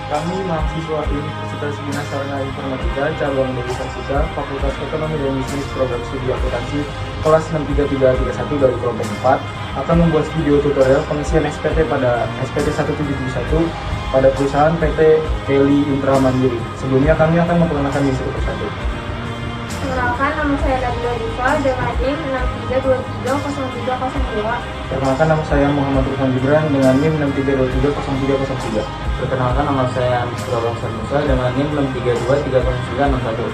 Kami mahasiswa Universitas Bina Sarana Informatika, cabang dari Sarjika, Fakultas Ekonomi dan Bisnis Program Studi Akuntansi, kelas 63331 dari kelompok 4, akan membuat video tutorial pengisian SPT pada SPT 1771 pada perusahaan PT Kelly Intra Mandiri. Sebelumnya kami akan memperkenalkan diri satu persatu. Perkenalkan, nama saya Nabila Diva dengan NIM 63230302. Perkenalkan, nama saya Muhammad Rufan Gibran dengan NIM 63230303. Perkenalkan, nama saya Surabaya Musa dengan NIM 6323091.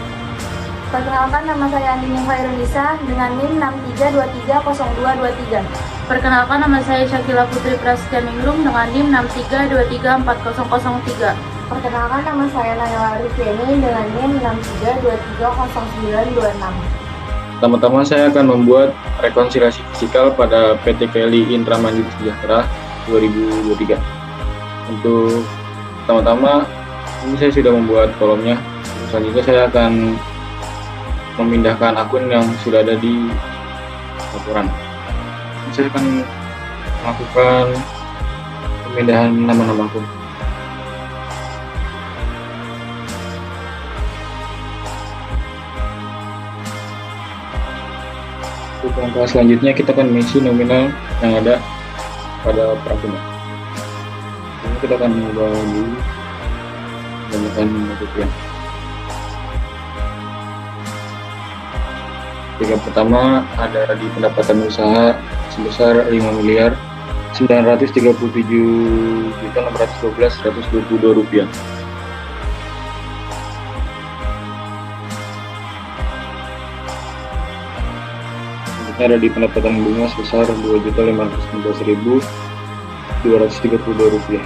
Perkenalkan, nama saya Andini Khairunisa dengan NIM 63230223. Perkenalkan, nama saya Syakila Putri Prasetyaningrum dengan NIM 63234003. Perkenalkan, nama saya Nayla Rifiani dengan NIM 63230926. Pertama-tama saya akan membuat rekonsiliasi fisikal pada PT Kelly Intra Mandiri Sejahtera 2023. Untuk pertama-tama ini saya sudah membuat kolomnya. Selanjutnya saya akan memindahkan akun yang sudah ada di laporan. Saya akan melakukan pemindahan nama-nama akun. Untuk langkah selanjutnya kita akan mengisi nominal yang ada pada perakunnya. Ini kita akan mengubah dulu menggunakan rupiah. Tiga pertama ada di pendapatan usaha sebesar 5.937.612.122 rupiah. Selanjutnya ada di pendapatan bunga sebesar 2.519.232 rupiah.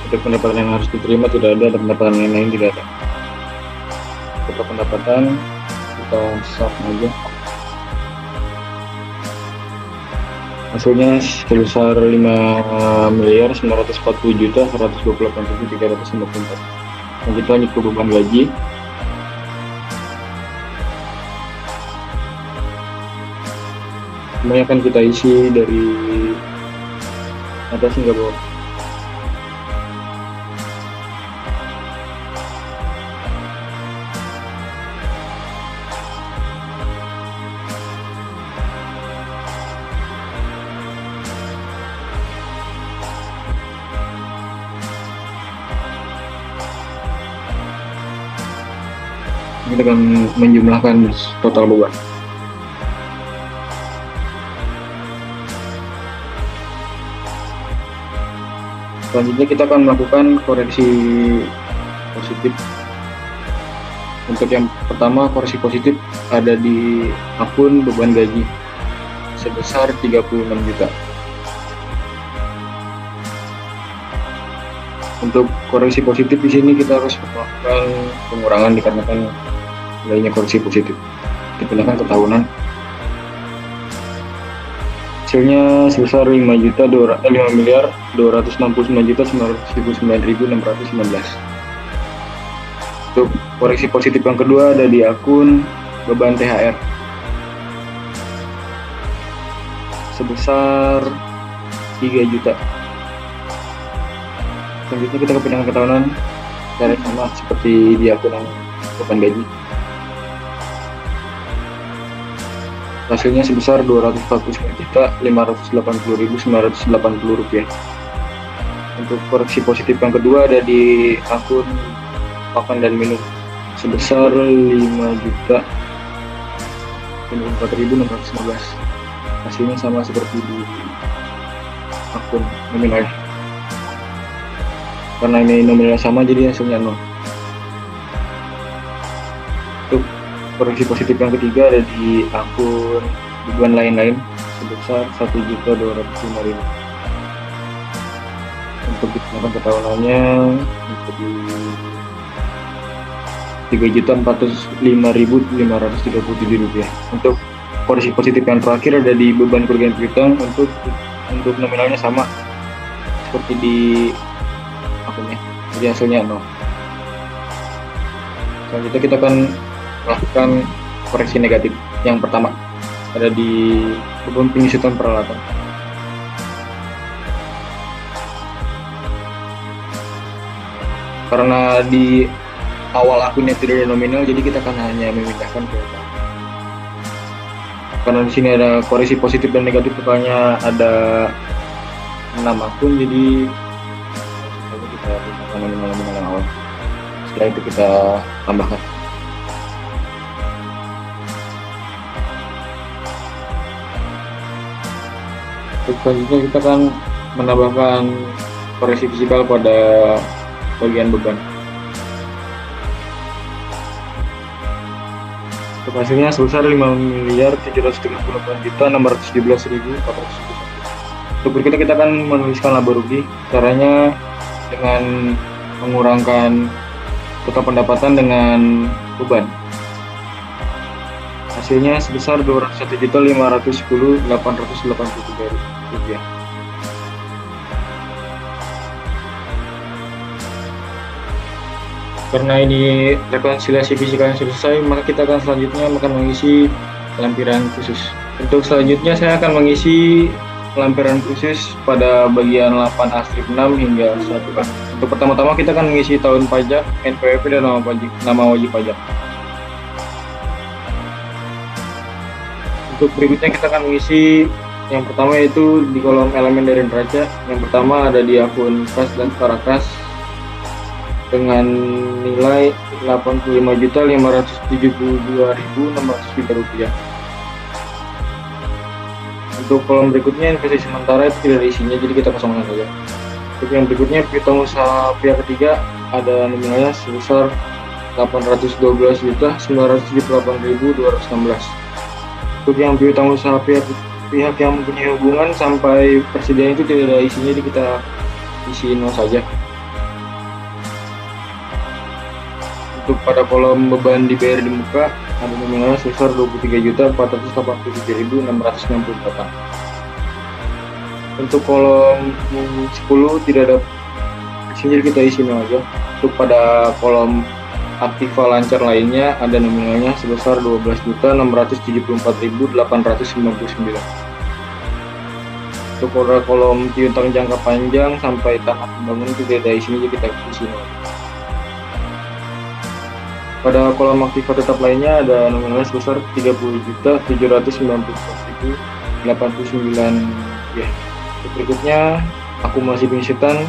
Untuk pendapatan yang harus diterima tidak ada, dan pendapatan yang lain tidak ada. Untuk pendapatan kita sub aja. Hasilnya sebesar 5.940.128.354. Selanjutnya lanjut ke beban gaji. Semuanya akan kita isi dari atas hingga bawah. Kita akan menjumlahkan total beban. Selanjutnya kita akan melakukan koreksi positif. Untuk yang pertama, koreksi positif ada di akun beban gaji sebesar 36 juta. Untuk koreksi positif di sini kita harus melakukan pengurangan dikarenakan nilainya koreksi positif. Dipindahkan ke tahunan. Hasilnya sebesar 5.269.999.619. Untuk koreksi positif yang kedua ada di akun beban THR sebesar 3 juta. Selanjutnya kita ke pindahan ke tahunan, cara sama seperti di akun yang beban gaji. Hasilnya sebesar 249.580.980 rupiah. Untuk koreksi positif yang kedua ada di akun pakan dan minum sebesar 5.054.615. Hasilnya sama seperti di akun nominalnya. Karena ini nominalnya sama jadi hasilnya 0. Untuk koreksi positif yang ketiga ada di akun beban lain-lain sebesar 1.205.000. Untuk dikenakan ke tahunannya menjadi 3.405.537 rupiah. Untuk koreksi positif yang terakhir ada di beban kerugian piutang untuk nominalnya sama seperti di akunnya, jadi hasilnya 0. Selanjutnya kita akan melakukan koreksi negatif. Yang pertama ada di beban penyusutan peralatan. karena di awal akunnya tidak ada nominal, jadi kita akan hanya memindahkan ke bank. Karena di sini ada koreksi positif dan negatif, totalnya ada 6 akun, jadi langsung saja kita pindahkan nominal yang awal. Setelah itu kita tambahkan. Untuk selanjutnya kita akan menambahkan koreksi fisikal pada bagian beban. Untuk hasilnya sebesar 5.738.617.471. Untuk berikutnya kita akan menuliskan laba rugi. Caranya dengan mengurangkan total pendapatan dengan beban. Hasilnya sebesar Rp201.510.883. Karena ini rekonsiliasi fisikal yang selesai, maka kita akan selanjutnya mengisi lampiran khusus. Untuk selanjutnya saya akan mengisi lampiran khusus pada bagian 8A strip 6 hingga 1A. Untuk pertama-tama kita akan mengisi tahun pajak, NPWP, dan nama wajib pajak. Untuk berikutnya kita akan mengisi yang pertama, yaitu di kolom elemen dari neraca. Yang pertama ada di akun kas dan setara kas dengan nilai Rp85.572.603. Untuk kolom berikutnya investasi sementara itu tidak ada isinya, jadi kita kosongkan saja. Untuk yang berikutnya piutang usaha pihak ketiga ada nominalnya sebesar Rp812.978.216. Untuk yang piutang usaha pihak yang mempunyai hubungan sampai persediaan itu tidak ada isinya, jadi kita isi nol saja. Untuk pada kolom beban dibayar di muka ada nominalnya sebesar Rp23.468.998. Untuk kolom 10 tidak ada isinya, kita isi nol aja. Untuk pada kolom aktiva lancar lainnya ada nominalnya sebesar Rp12.674.899. Untuk pada kolom piutang jangka panjang sampai tahap pembangunan tidak ada isinya, jadi kita isi nol. Pada kolom aktiva tetap lainnya ada nominalnya sebesar Rp30.794.089. Ya. Berikutnya akumulasi penyusutan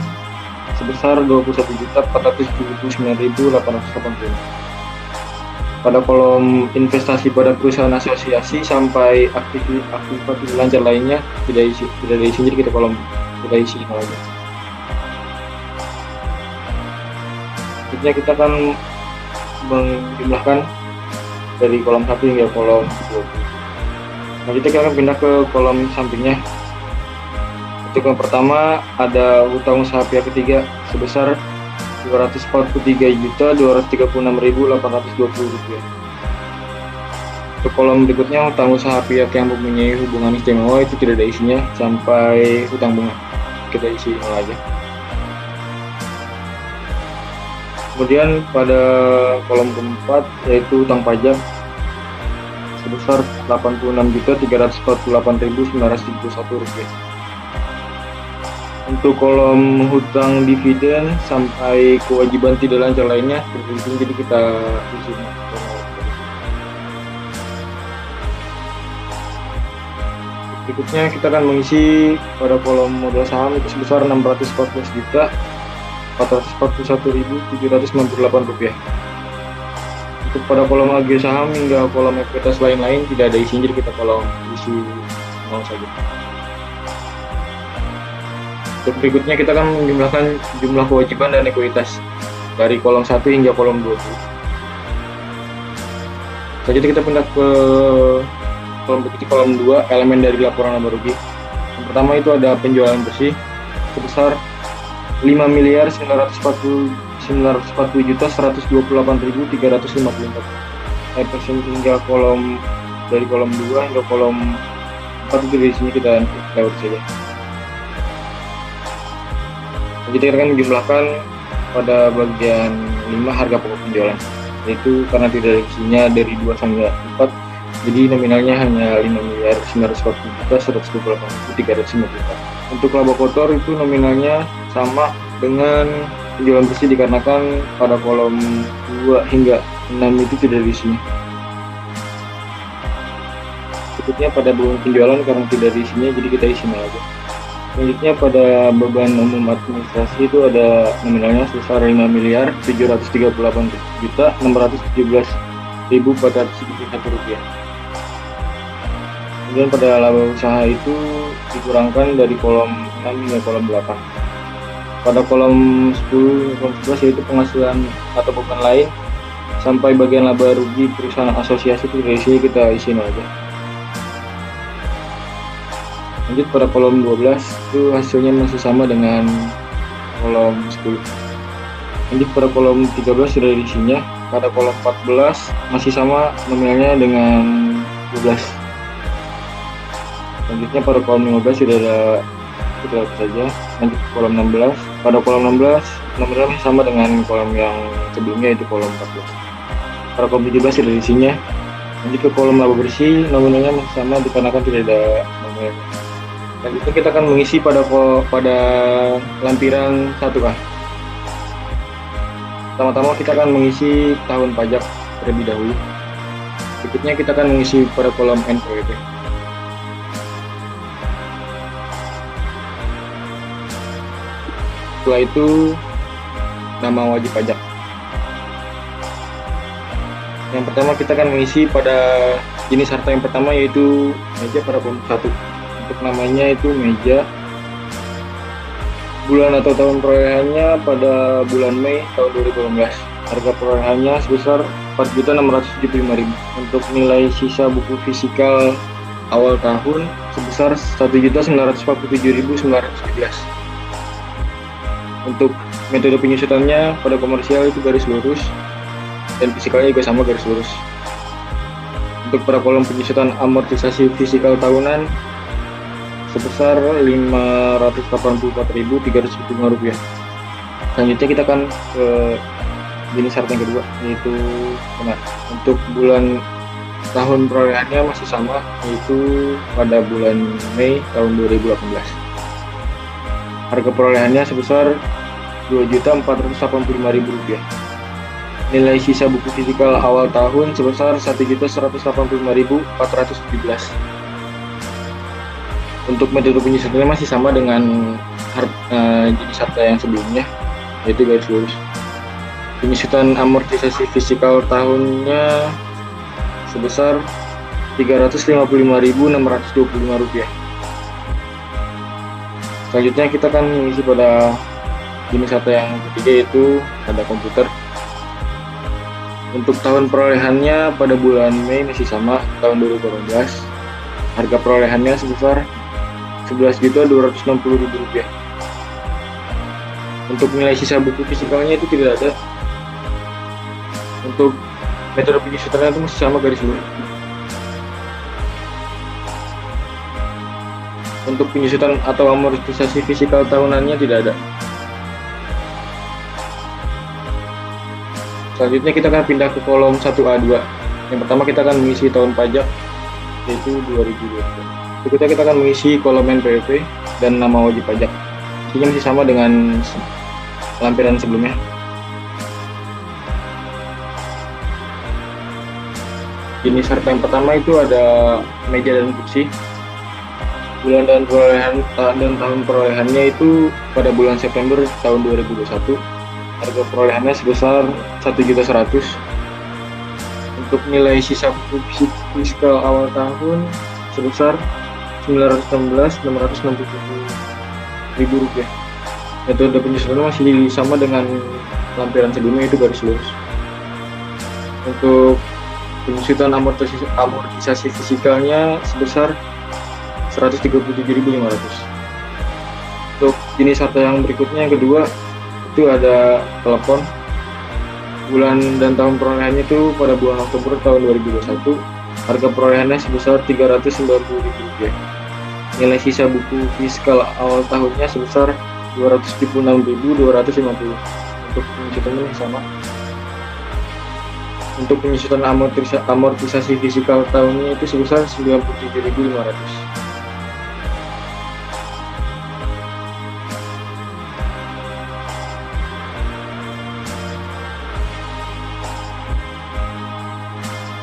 sebesar Rp21.479.880. Pada kolom investasi pada perusahaan asosiasi sampai aktivitas lancar lainnya tidak ada isinya, jadi kita isi nol aja. Berikutnya kita akan menjumlahkan dari kolom 1 hingga kolom 20. Nah, kita akan pindah ke kolom sampingnya. Untuk yang pertama ada hutang usaha pihak ketiga sebesar Rp243.236.820. Untuk kolom berikutnya hutang usaha pihak yang mempunyai hubungan istimewa itu tidak ada isinya sampai hutang bunga, kita isi nol aja. Kemudian pada kolom keempat yaitu hutang pajak sebesar Rp86.348.931. Untuk kolom hutang dividen sampai kewajiban tidak lancar lainnya berfungsi, jadi kita isi. Berikutnya kita akan mengisi pada kolom modal saham itu sebesar Rp614.441.798. Untuk pada kolom agio saham hingga kolom ekuitas lain-lain tidak ada isinya, jadi kita kolom isi nol saja. Untuk berikutnya kita akan menjumlahkan jumlah kewajiban dan ekuitas dari kolom 1 hingga kolom 20. Selanjutnya kita pindah ke kolom 2, elemen dari laporan laba rugi. Yang pertama itu ada penjualan bersih sebesar Rp5.940.128.354. Hingga dari kolom 2 hingga kolom 4 itu di sini kita lewat saja. Kita akan menjumlahkan pada bagian 5 harga pokok penjualan, yaitu karena tidak ada isinya dari 2 hingga 4, jadi nominalnya hanya Rp5.940.128.354. Untuk laba kotor itu nominalnya sama dengan penjualan bersih dikarenakan pada kolom 2 hingga 6 itu tidak diisinya. Berikutnya pada bulan penjualan karena tidak diisinya, jadi kita isinya aja. Selanjutnya pada beban umum administrasi itu ada nominalnya sebesar 5.738.617.471 rupiah. Kemudian pada laba usaha itu dikurangkan dari kolom 6 hingga kolom 8. Pada kolom 10 hingga kolom 11 yaitu penghasilan atau beban lain sampai bagian laba rugi perusahaan asosiasi itu dari sini kita isi aja. Lanjut pada kolom 12 itu hasilnya masih sama dengan kolom 10. Lanjut pada kolom 13 sudah diisinya. Pada kolom 14 masih sama nominalnya dengan 12. Selanjutnya pada kolom 15 sudah ada kita lihat saja. Lanjut ke kolom 16. Pada kolom 16 nominalnya masih sama dengan kolom yang sebelumnya yaitu kolom 14. Pada kolom 17 sudah diisinya. Lanjut ke kolom laba bersih, nominalnya masih sama dikarenakan tidak ada nominalnya. Selanjutnya kita akan mengisi pada lampiran 1A. Pertama-tama kita akan mengisi tahun pajak terlebih dahulu. Berikutnya kita akan mengisi pada kolom NPWP. Setelah itu nama wajib pajak. Yang pertama kita akan mengisi pada jenis harta yang pertama yaitu meja pada kolom 1. Untuk namanya itu meja. Bulan atau tahun perolehannya pada bulan Mei tahun 2018. Harga perolehannya sebesar 4.675.000. Untuk nilai sisa buku fisikal awal tahun sebesar 1.947.917. Untuk metode penyusutannya pada komersial itu garis lurus dan fisikalnya juga sama garis lurus. Untuk pada kolom penyusutan amortisasi fisikal tahunan sebesar Rp584.375. Selanjutnya kita akan ke jenis harta yang kedua yaitu benar. Untuk bulan tahun perolehannya masih sama yaitu pada bulan Mei tahun 2018. Harga perolehannya sebesar Rp2.485.000. Nilai sisa buku fisikal awal tahun sebesar Rp1.185.417. Untuk metode penyusutannya masih sama dengan jenis harta yang sebelumnya yaitu garis lurus. Penyusutan amortisasi fisikal tahunnya sebesar Rp355.625. Selanjutnya kita akan mengisi pada jenis harta yang ketiga yaitu ada komputer. Untuk tahun perolehannya pada bulan Mei masih sama tahun 2018. Harga perolehannya sebesar Rp11.260.000. Untuk nilai sisa buku fisikalnya itu tidak ada. Untuk metode penyusutannya itu masih sama garis lurus. Untuk penyusutan atau amortisasi fisikal tahunannya tidak ada. Selanjutnya kita akan pindah ke kolom 1A2. Yang pertama kita akan mengisi tahun pajak yaitu 2022. Berikutnya kita akan mengisi kolom NPWP dan nama wajib pajak. Isinya masih sama dengan lampiran sebelumnya. Jenis harta yang pertama itu ada meja dan kursi. Bulan dan tahun perolehannya itu pada bulan September tahun 2021. Harga perolehannya sebesar 1.100.000. Untuk nilai sisa buku fiskal awal tahun sebesar Rp916.667.000. Metode penyusutannya masih sama dengan lampiran sebelumnya itu garis lurus. Untuk penyusutan amortisasi fisikalnya sebesar Rp137.500. Untuk jenis harta yang berikutnya yang kedua itu ada telepon. Bulan dan tahun perolehannya itu pada bulan Oktober tahun 2021. Harga perolehannya sebesar Rp390.000. Nilai sisa buku fiskal awal tahunnya sebesar Rp276.250. Untuk penyusutannya sama. Untuk penyusutan amortisasi fisikal tahunnya itu sebesar Rp97.500.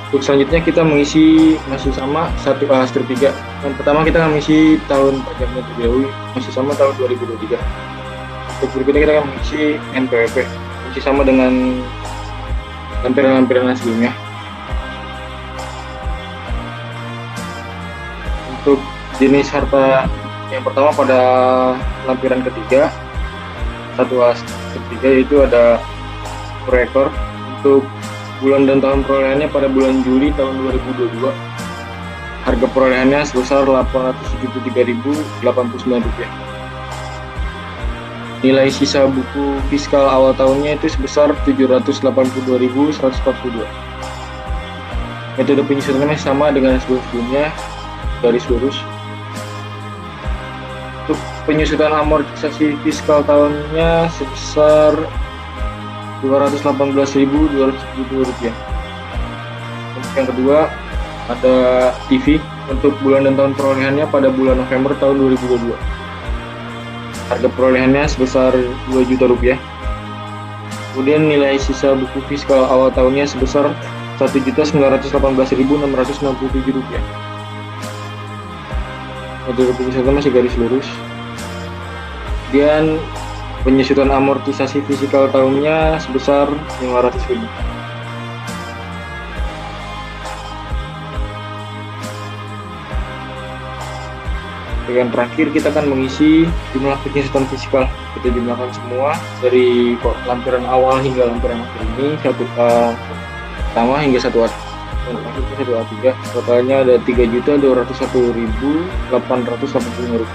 Untuk selanjutnya kita mengisi masih sama 1A-3. Yang pertama kita akan mengisi tahun pajaknya terlebih dahulu, masih sama tahun 2023. Untuk berikutnya kita akan mengisi NPWP, masih sama dengan lampiran-lampiran sebelumnya. Untuk jenis harta yang pertama pada lampiran ketiga 1A-3 yaitu ada proyektor. Untuk bulan dan tahun perolehannya pada bulan Juli tahun 2022. Harga perolehannya sebesar Rp873.089. Nilai sisa buku fiskal awal tahunnya itu sebesar Rp782.142. Metode penyusunannya masih sama dengan sebelumnya, garis lurus. Untuk penyusunan amortisasi fiskal tahunnya sebesar Rp218.272. Untuk yang kedua ada TV. Untuk bulan dan tahun perolehannya pada bulan November tahun 2022. Harga perolehannya sebesar Rp2 juta. Kemudian nilai sisa buku fiskal awal tahunnya sebesar Rp1.918.667. Metode penyusunan masih garis lurus. Kemudian penyusutan amortisasi fiskal tahunnya sebesar Rp500.000. Yang terakhir kita akan mengisi jumlah penyusutan fiskal. Kita jumlahkan semua dari lampiran awal hingga lampiran akhir ini, 1A pertama hingga 1A terakhir 1A3. Totalnya ada Rp3.201.885.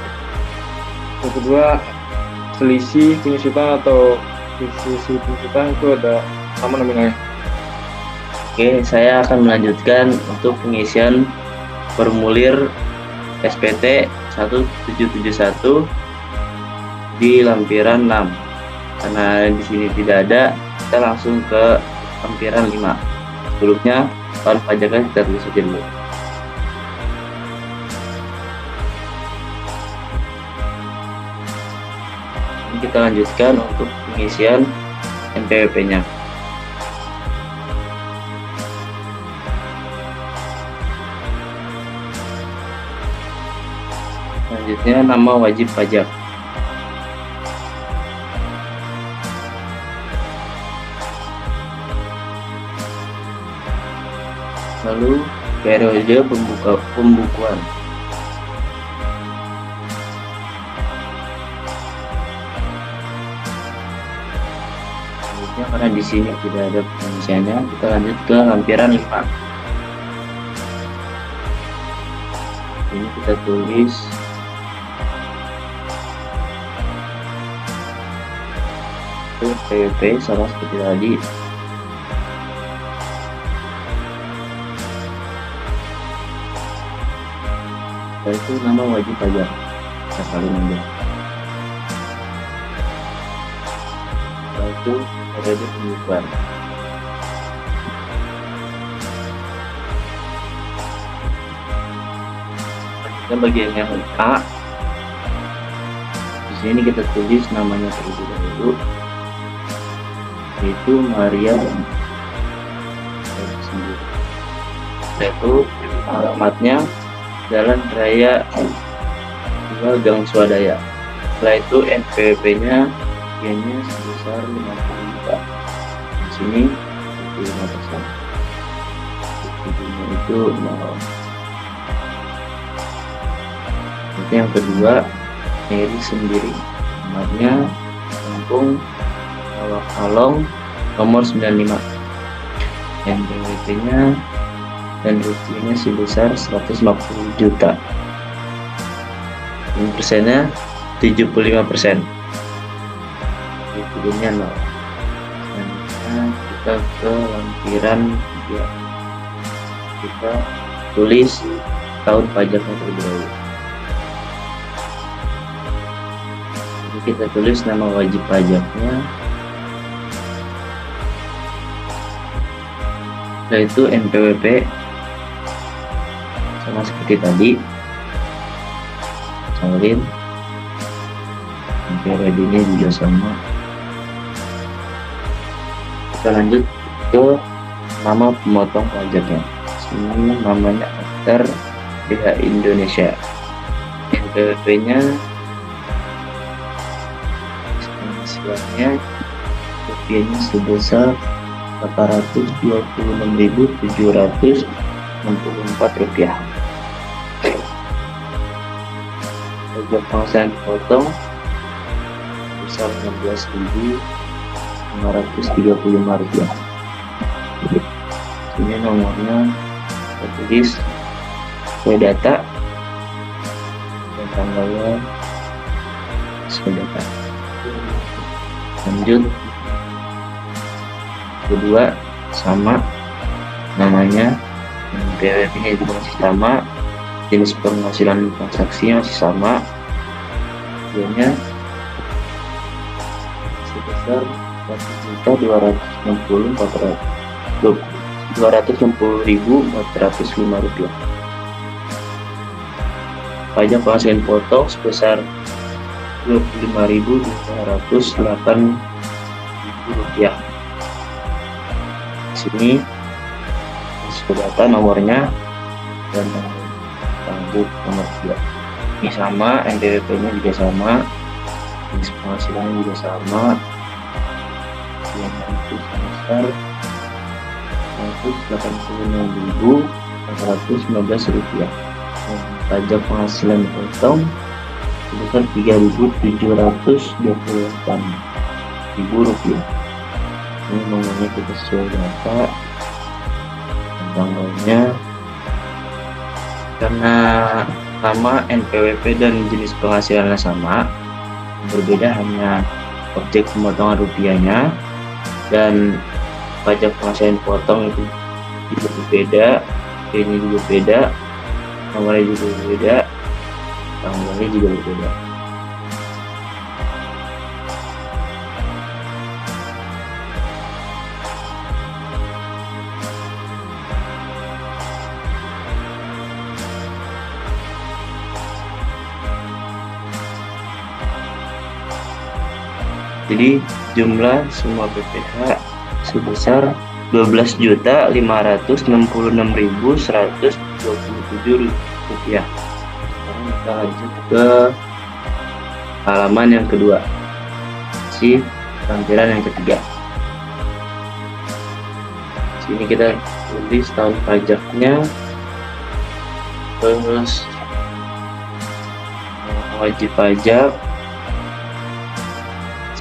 Yang kedua, selisih penyusutan atau selisih penyusutan itu ada sama nominalnya. Oke, saya akan melanjutkan untuk pengisian formulir SPT 1771 di lampiran 6. Karena di sini tidak ada, kita langsung ke lampiran 5. Sebelumnya tahun pajaknya kita tulis saja dulu. Ini kita lanjutkan untuk pengisian NPWP-nya. Selanjutnya nama wajib pajak. Lalu periode pembukuan. Selanjutnya karena di sini tidak ada pengisiannya, kita lanjut ke lampiran 5. Ini kita tulis PWP sama seperti tadi. Setelah itu nama wajib pajak kita saling aja. Setelah itu periode pembukuan. Kita bagian yang A. Di sini kita tulis namanya terlebih dahulu, yaitu Maria sendiri. Yaitu alamatnya Jalan Raya 2 Gang Swadaya. Setelah itu NPWP-nya nya sebesar 50 juta. Di sini 75%. Ujungnya itu 0. Yang kedua, Mary sendiri. Alamatnya Kampung Along nomor 95. NPWP-nya dan rupiahnya sebesar 150 juta. Ini persennya 75%. Dividennya 0. Selanjutnya kita ke lampiran 3. Kita tulis tahun pajaknya terlebih dahulu. Jadi kita tulis nama wajib pajaknya, yaitu NPWP sama seperti tadi, salin, periodenya juga sama. Kita lanjut ke nama pemotong pajaknya. Sini namanya Akter BH Indonesia. NPWP-nya penghasilannya rupiahnya sebesar Rp826.764. Pajak penghasilan dipotong sebesar Rp16.535. Ini nomornya tertulis sesuai data dan tanggalnya sesuai data. Lanjut, kedua sama namanya, PWP-nya juga masih sama, jenis penghasilan transaksinya masih sama, biayanya sebesar Rp260.405. Pajak penghasilan potong sebesar Rp25.208. Sini sesuai data nomornya dan lanjut nomor 3. Ini sama, NPWP-nya juga sama, jenis penghasilannya juga sama, yang itu sebesar Rp186.419. Pajak penghasilan potong sebesar Rp3.728.000. Ini nomornya kita sesuai data dan tanggalnya. Karena sama, NPWP dan jenis penghasilannya sama, berbeda hanya objek pemotongan rupiahnya, dan pajak penghasilan potong itu juga berbeda, ini juga beda, nomornya juga berbeda, tanggalnya juga berbeda. Jadi jumlah semua PPh sebesar Rp12.566.127. Sekarang kita lanjut ke halaman yang kedua, si tampilan yang ketiga. Sini kita tulis tahun pajaknya, terus wajib pajak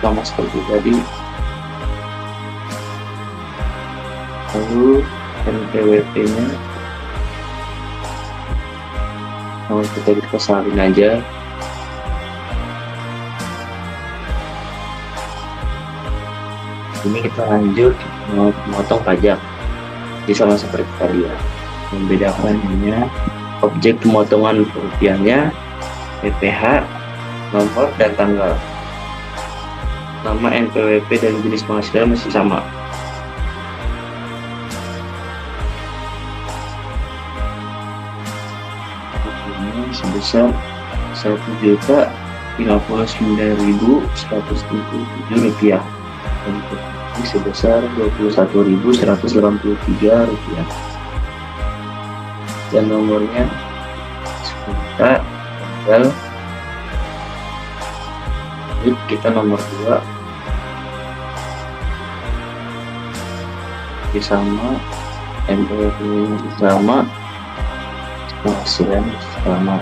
sama seperti tadi, lalu NPWP-nya kita salin aja. Ini kita lanjut memotong pajak, jadi sama seperti tadi ya, membedakan hanya objek pemotongan rupiahnya, PPh, nomor dan tanggal. Nama NPWP dan jenis penghasilan masih sama. Ini sebesar Rp1.059.177 dan ini sebesar Rp21.183 dan nomornya sebentar, tanggal. Yuk kita nomor 2 sama, NPWP sama, penghasilan sama,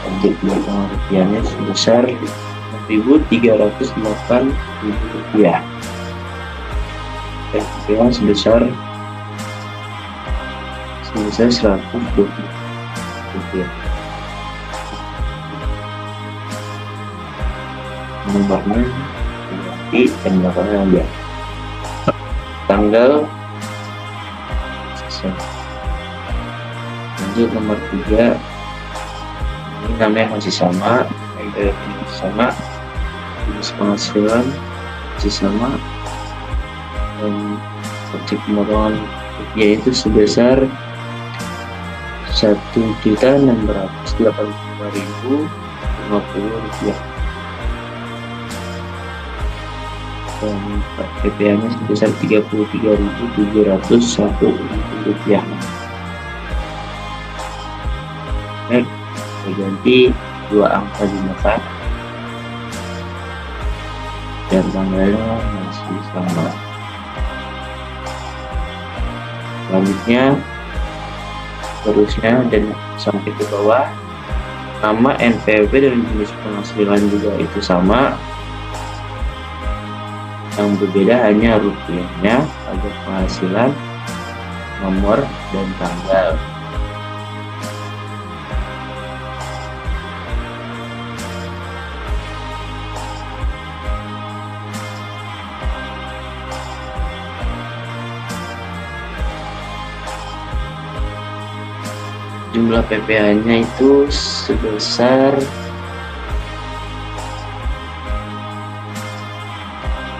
objek pemotongan rupiahnya sebesar Rp308.000 dan rupiah sebesar Rp120. Nomornya ganti dan belakangnya enggak. Tanggal selesai. Lanjut nomor 3, ini namanya masih sama, NPWP masih sama, jenis penghasilan masih sama, dan objek pemotongan rupiah itu sebesar Rp1.685.050. dan PPh-nya sebesar Rp33.701. Baik, saya ganti dua angka di belakang dan tanggalnya masih sama. Selanjutnya terusnya dan sampai ke bawah, nama NPWP dan jenis penghasilan juga itu sama. Yang berbeda hanya rupiahnya, pajak penghasilan, nomor, dan tanggal. Jumlah PPh-nya itu sebesar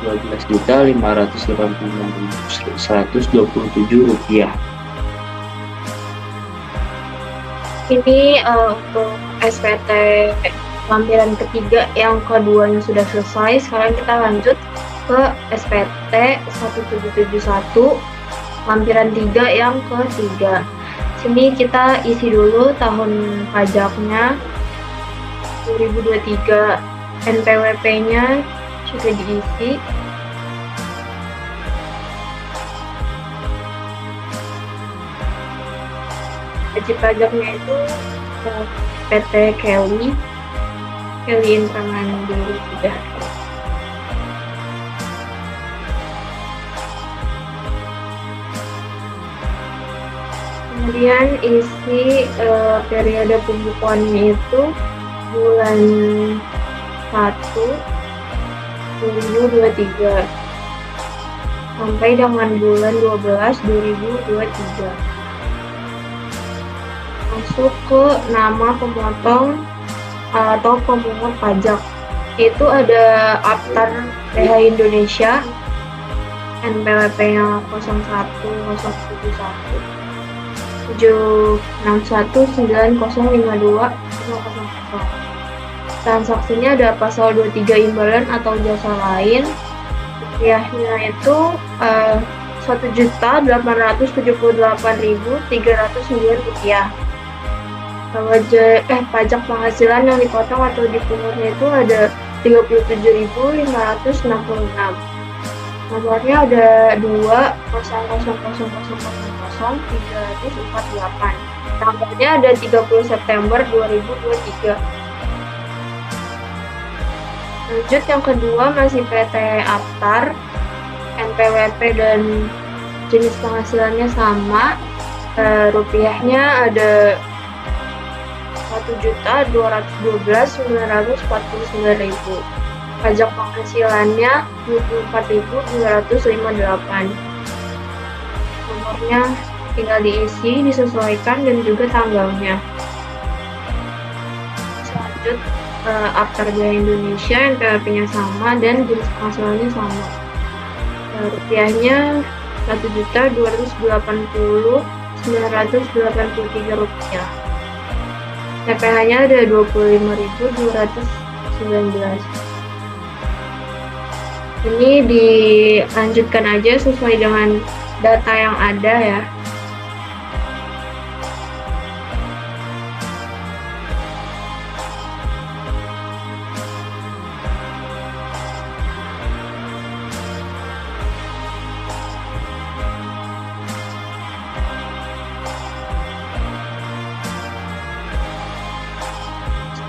Rp12.586.127. Ini untuk SPT lampiran ketiga yang keduanya sudah selesai. Sekarang kita lanjut ke SPT 1771 lampiran 3 yang ketiga. Sini kita isi dulu tahun pajaknya 2023, NPWP-nya juga diisi. Wajib pajaknya itu PT Kelly Intramandiri sudah. Kemudian isi periode pembukuannya itu bulan 1 2023 sampai dengan bulan 12 2023. Masuk ke nama pemotong atau pemungut pajak. Itu ada Aptar PH Indonesia, NPWP-nya 010171 7619052 Transaksinya ada pasal 23 imbalan atau jasa lain. Rupiahnya itu Rp1.878.309. Pajak penghasilan yang dipotong atau dipungutnya itu ada 37.566. Nomornya ada 200000348. Tanggalnya ada 30 September 2023. Lanjut yang kedua masih PT Aptar, NPWP dan jenis penghasilannya sama. Rupiahnya ada Rp1.212.949. Pajak penghasilannya Rp24.258. Nomornya tinggal diisi, disesuaikan dan juga tanggalnya. Selanjut Aptar Jaya Indonesia, NPWP-nya sama dan jenis penghasilannya sama. Rupiahnya Rp1.280.983. PPh-nya ada 25.219. Ini dilanjutkan aja sesuai dengan data yang ada ya.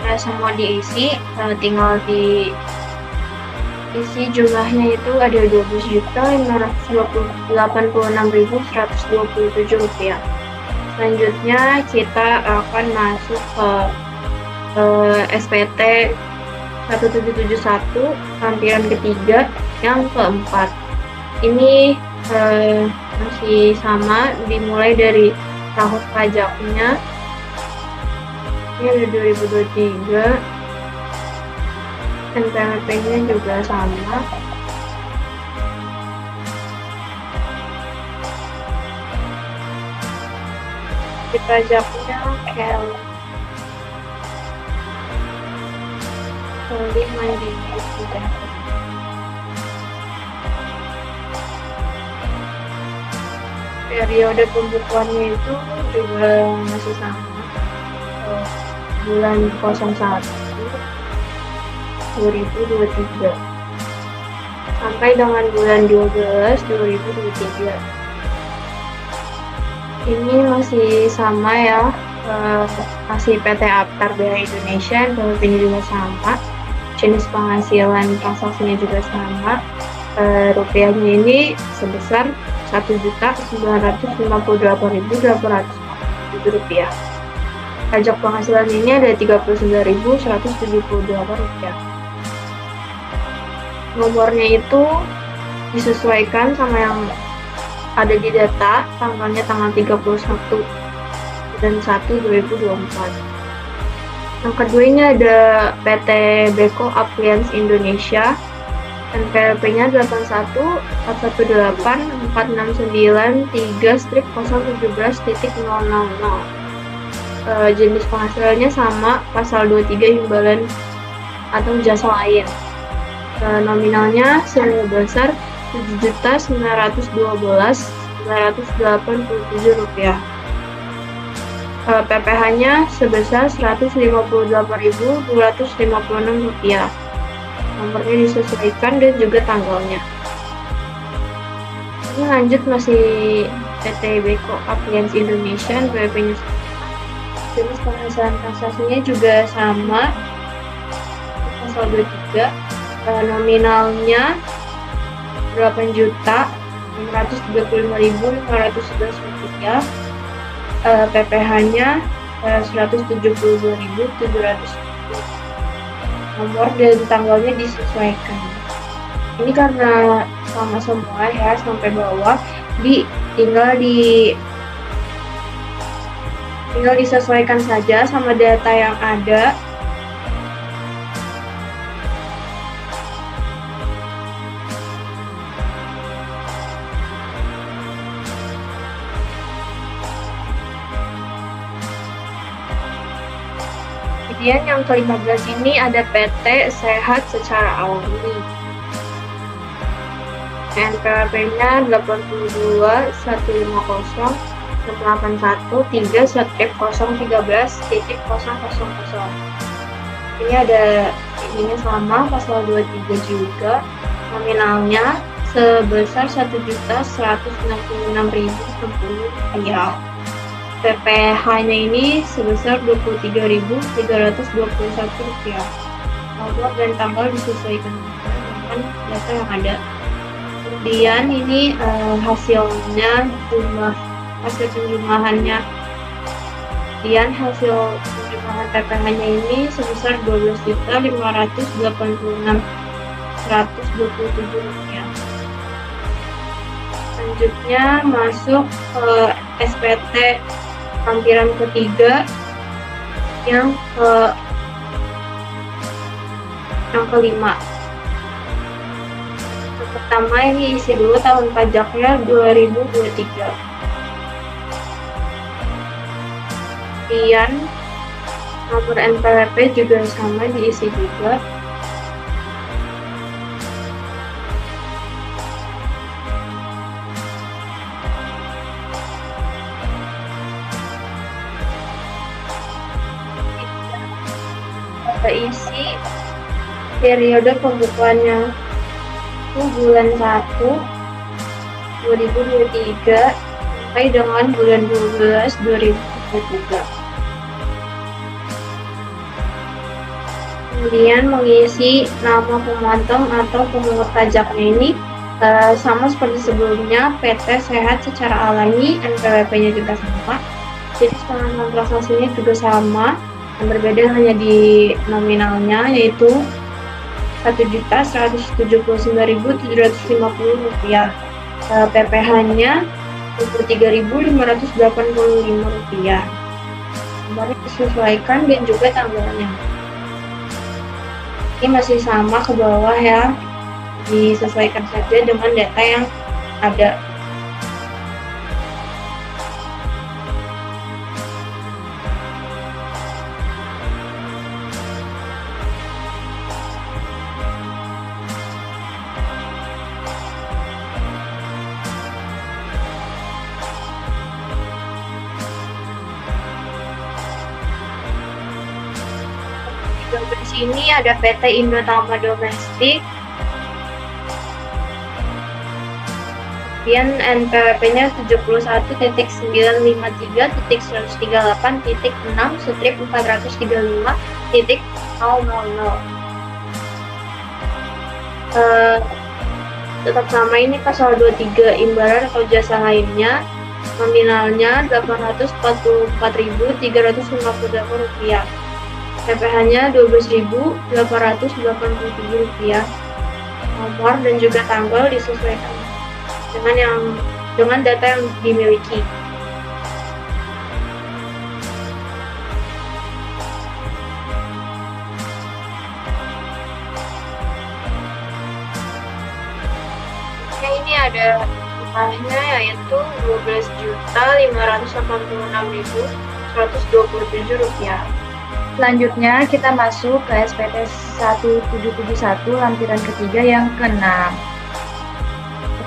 Setelah semua diisi, tinggal diisi jumlahnya itu ada Rp12.586.127. Selanjutnya kita akan masuk ke SPT 1771 lampiran ketiga yang keempat. Ini masih sama, dimulai dari tahun pajaknya. Ini ada 2023. NPWP-nya juga sama. Di pajaknya Kelly Mandiri sudah. periode pembukuannya itu juga masih sama, bulan 01 2023 sampai dengan bulan 12 2023. Ini masih sama ya, masih PT Aptar BHI Indonesia, NPWP-nya juga sama, jenis penghasilan transaksinya juga sama. Rupiahnya ini sebesar Rp1.958.847. Pajak penghasilan ini ada Rp39.178. Nomornya itu disesuaikan sama yang ada di data, tanggalnya tanggal 31 dan 1 2024. Yang kedua ini ada PT Beko Appliance Indonesia, NPWP-nya 81/4693/017.00. Jenis penghasilannya sama, pasal 23 imbalan atau jasa lain. Nominalnya sebesar Rp7.912.987. PPh-nya sebesar Rp158.256. Nomornya disesuaikan dan juga tanggalnya. Ini lanjut masih PT Beko Appliance Indonesia, NPWP-nya jenis penghasilan transaksinya juga sama, pasal 23. Nominalnya Rp8.635.511. PPh-nya Rp172.700. Nomor dan tanggalnya disesuaikan. Ini karena sama semua ya sampai bawah, tinggal disesuaikan saja sama data yang ada. Kemudian yang ke-15 ini ada PT Sehat Secara Alami. NPWP-nya 82.151.813/013.000. Ini ada ini sama, pasal 23 juga. Nominalnya sebesar Rp1.166.060. PPh-nya ini sebesar Rp23.321. Nomor dan tanggal disesuaikan dengan data yang ada. Kemudian ini hasil penjumlahannya. Kemudian hasil penjumlahan PPh-nya ini sebesar Rp12.586.127. Selanjutnya masuk ke SPT lampiran ketiga yang kelima. Yang pertama ini isi dulu tahun pajaknya 2023. Kemudian nomor NPWP juga sama diisi juga. Isi periode pembukuannya itu bulan 1 2023 sampai dengan bulan 12 2023. Kemudian mengisi nama pemantau atau pemungut pajaknya ini sama seperti sebelumnya, PT Sehat Secara Alami, NPWP-nya juga sama, jenis penghasilan transaksinya juga sama. Yang berbeda hanya di nominalnya, yaitu Rp1.179.750. PPh-nya Rp23.585. Nomornya disesuaikan dan juga tanggalnya. Ini masih sama ke bawah ya, disesuaikan saja dengan data yang ada. ini ada PT Indotama Domestik. Kemudian NPWP-nya 71.953.19.435.000. Tetap sama ini pasal 23 imbalan atau jasa lainnya. Nominalnya Rp844.358. PPh-nya Rp12.887. Nomor dan juga tanggal disesuaikan dengan data yang dimiliki. Ini ada jumlahnya yaitu Rp12.586.127. Selanjutnya kita masuk ke SPT 1771 lampiran ketiga yang ke-6.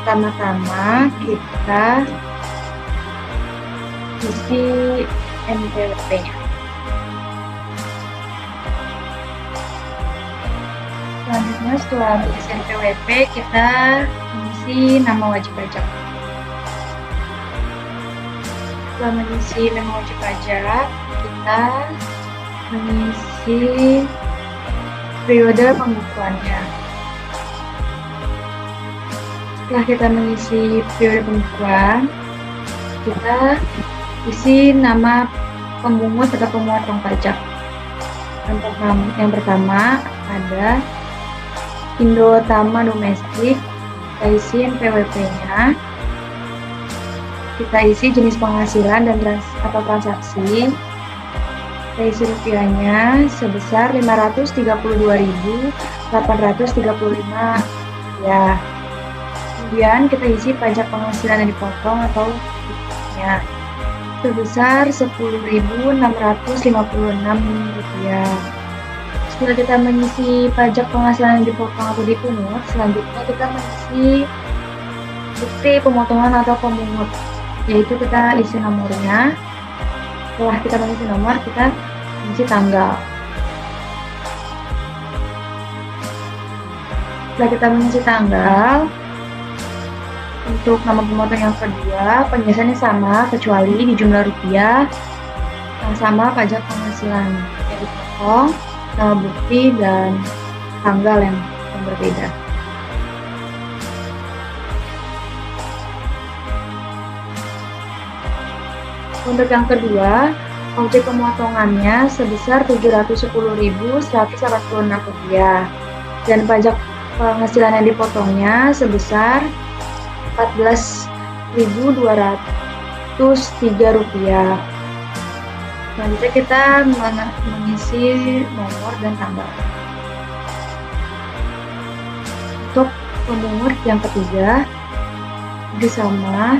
Pertama-tama kita isi NPWP-nya. Selanjutnya setelah isi NPWP kita mengisi nama wajib pajak. Setelah mengisi nama wajib pajak, kita mengisi periode pembukuannya. Setelah kita mengisi periode pembukuan, kita isi nama pemungut atau pemungut uang pajak. Yang pertama ada Indotama Domestik, kita isi NPWP-nya, kita isi jenis penghasilan dan transaksi, kita isi rupiahnya sebesar Rp532.835. Ya. Kemudian kita isi pajak penghasilan yang dipotong atau nya sebesar Rp10.656. Setelah kita mengisi pajak penghasilan yang dipotong atau dipungut, selanjutnya kita mengisi bukti pemotongan atau pemungut, yaitu kita isi nomornya. Setelah kita mengisi nomor, kita mengisi tanggal. Setelah kita mengisi tanggal, untuk nama pemotong yang kedua, penjelasannya sama kecuali di jumlah rupiah sama pajak penghasilan yang dipotong, nama bukti, dan tanggal yang berbeda. Untuk yang kedua, objek pemotongannya sebesar Rp710.186 dan pajak penghasilan yang dipotongnya sebesar Rp14.203. Selanjutnya kita mengisi nomor dan tanggal. Untuk pemungut yang ketiga, sama,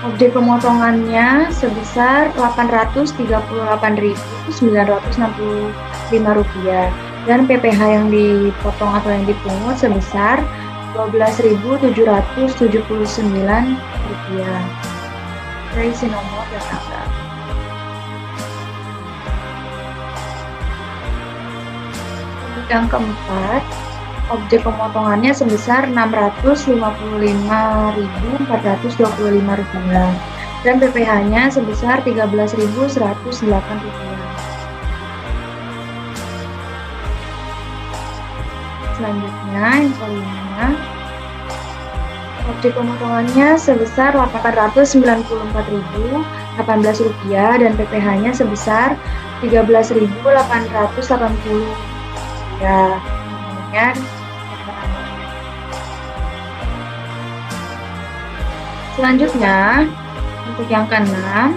objek pemotongannya sebesar Rp838.965 dan PPh yang dipotong atau yang dipungut sebesar Rp12.779. Kita isi nomor dan tanggal. Untuk yang keempat, objek pemotongannya sebesar Rp655.425 dan PPh-nya sebesar Rp13.108. Selanjutnya, yang kelima, objek pemotongannya sebesar Rp894.018 dan PPh-nya sebesar Rp13.880. Ya, kemudian selanjutnya untuk yang keenam,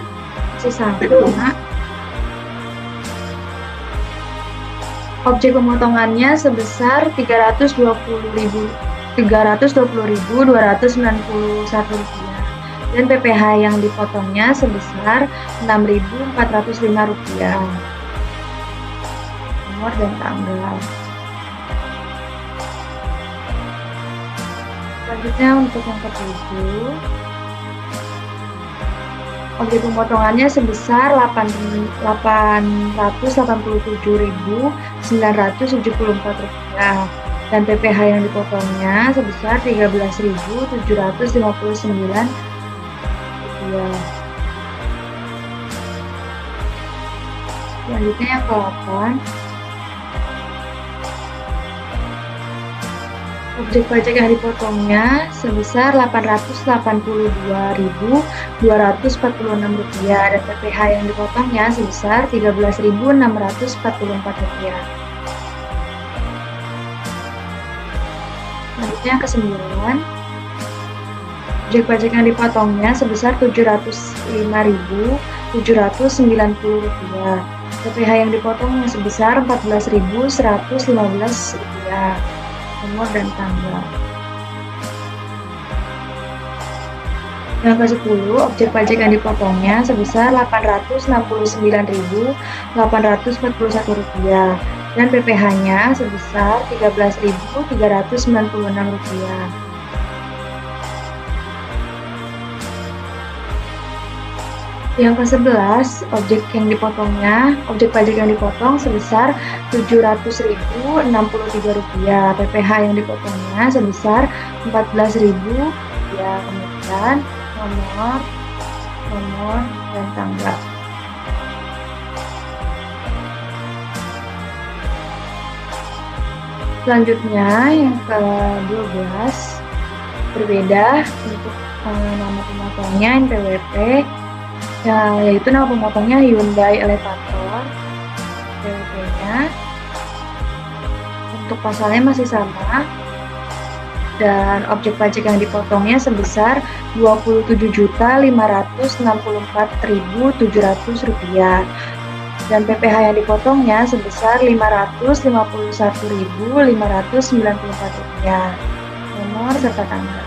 sama, objek pemotongannya sebesar Rp320.291 dan PPh yang dipotongnya sebesar Rp6.405. Nomor dan tanggal. Selanjutnya untuk yang ketujuh, Objek pemotongannya sebesar 887.974 rupiah dan PPh yang dipotongnya sebesar 13.759 rupiah. Selanjutnya yang ke-8, objek pajak yang dipotongnya sebesar 882.246 rupiah dan PPh yang dipotongnya sebesar 13.644 rupiah. Selanjutnya yang ke-9, objek pajak yang dipotongnya sebesar 705.790 rupiah. PPh yang dipotongnya sebesar 14.115 rupiah. Nomor dan tanggal. Yang ke-10, objek pajak yang dipotongnya sebesar 869.841 rupiah dan PPh-nya sebesar 13.396 rupiah. Yang ke-11, objek pajak yang dipotong sebesar 700.063 rupiah. PPh yang dipotongnya sebesar 14.000 rupiah. Kemudian nomor dan tanggal. Selanjutnya yang ke-12, berbeda untuk nama pemotongnya NPWP. Yaitu nama pemotongnya Hyundai Elevator. PWP-nya untuk pasalnya masih sama dan objek pajak yang dipotongnya sebesar 27.564.700 rupiah dan PPh yang dipotongnya sebesar 551.594 rupiah. Nomor serta tanggal.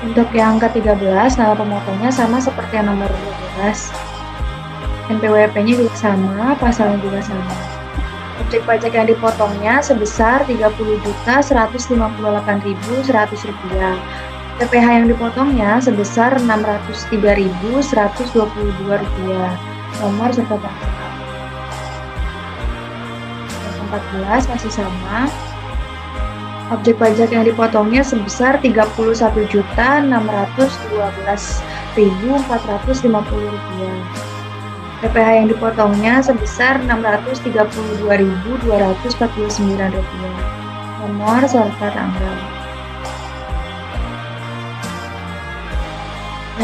Untuk yang ke-13, nama pemotongnya sama seperti yang nomor 12. NPWP-nya juga sama, pasalnya juga sama. Objek pajak yang dipotongnya sebesar 30.158.100 rupiah. PPh yang dipotongnya sebesar 603.122 rupiah. Nomor serta tanggal. Yang ke-14 masih sama. Objek pajak yang dipotongnya sebesar 31.612.450 rupiah. PPh yang dipotongnya sebesar 632.249 rupiah. Nomor serta tanggal.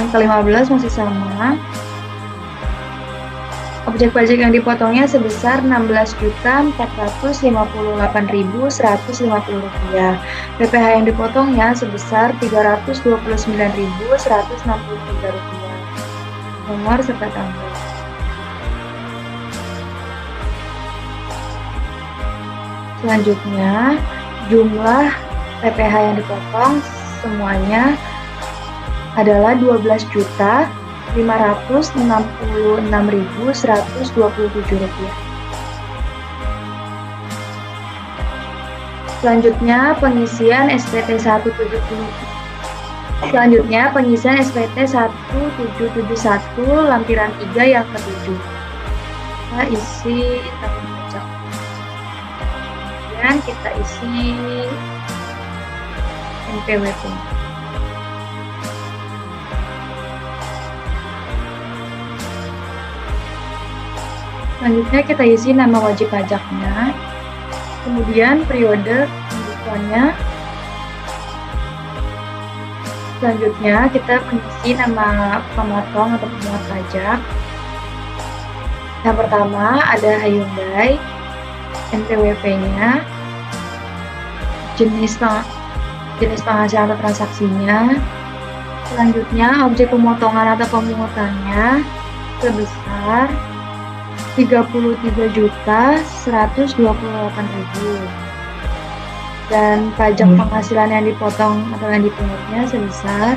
Yang ke-15 masih sama. Objek pajak yang dipotongnya sebesar 16.458.150 rupiah. PPh yang dipotongnya sebesar 329.163 rupiah. Nomor serta tanggal. Selanjutnya, jumlah PPh yang dipotong semuanya adalah 12.566.127 rupiah. Selanjutnya pengisian SPT 1771 lampiran 3 yang ke-7. Kita isi tanggung pajak. Kemudian kita isi NPWP. Selanjutnya kita isi nama wajib pajaknya, kemudian periode pembukuannya. Selanjutnya kita mengisi nama pemotong atau pemungut pajak. Yang pertama ada Hyundai, NPWP-nya, jenis penghasilan atau transaksinya. Selanjutnya objek pemotongan atau pemungutannya sebesar 33.128.000 dan pajak penghasilan yang dipotong atau yang dipungutnya sebesar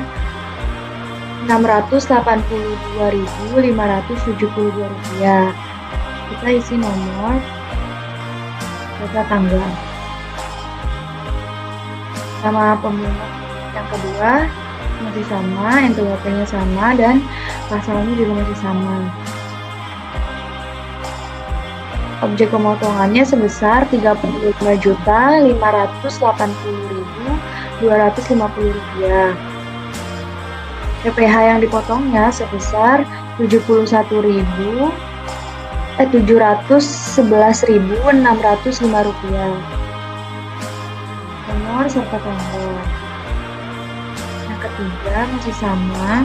682.572 rupiah. Kita isi nomor serta tanggal. Nama pemungut yang kedua masih sama, NPWP-nya sama, dan pasalnya juga masih sama. Objek pemotongannya sebesar Rp35.580.250. PPh yang dipotongnya sebesar Rp711.605. Nomor serta tanggal. Yang ketiga masih sama.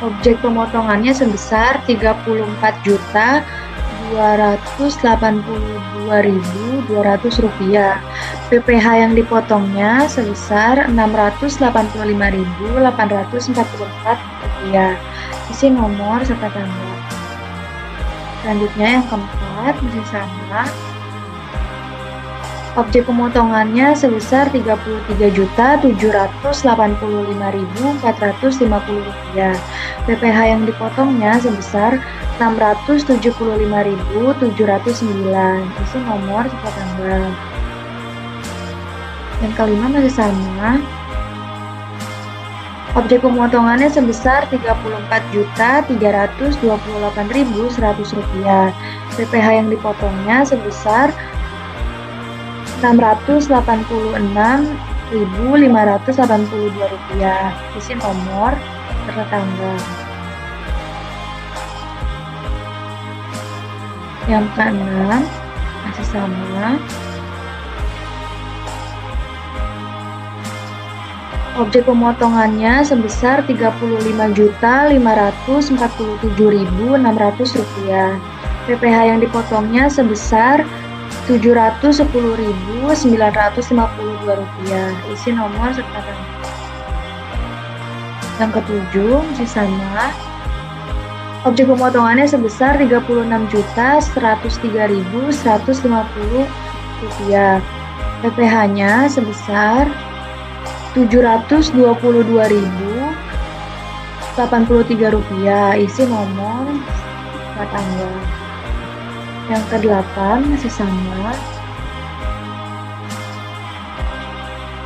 Objek pemotongannya sebesar Rp3.482.200. PPh yang dipotongnya sebesar Rp685.844. Isi nomor serta tanggal. Selanjutnya yang keempat masih sama. Objek pemotongannya sebesar Rp3.785.450. PPh yang dipotongnya sebesar Rp675.709. Isi nomor serta tanggal. Yang kelima masih sama. Objek pemotongannya sebesar Rp34.328.100. PPh yang dipotongnya sebesar Rp686.582. Isi nomor serta tanggal. Yang keenam masih sama. Objek pemotongannya sebesar Rp35.547.600. PPh yang dipotongnya sebesar Rp710.952. Isi nomor serta tanggal. Yang ketujuh masih sama. Objek pemotongannya sebesar Rp36.103.150. PPh-nya sebesar Rp722.083. Isi nomor serta tanggal. Yang kedelapan masih sama.